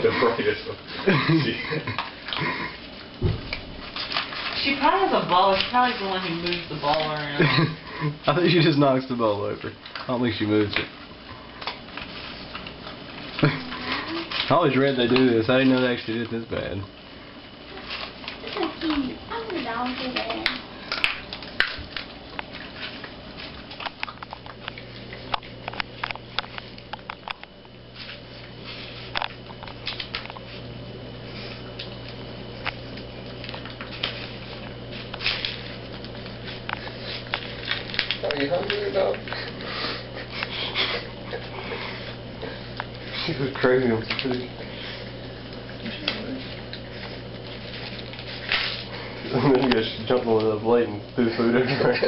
The brightest one. She probably has a ball. She's probably the one who moves the ball around. I think she just knocks the ball over. I don't think she moves it. I always read they do this. I didn't know they actually did this bad. It's so cute. I want a dog so bad. Are you hungry, dog? She was crazy on some food. And then you guys jumped on the plate and threw food everywhere.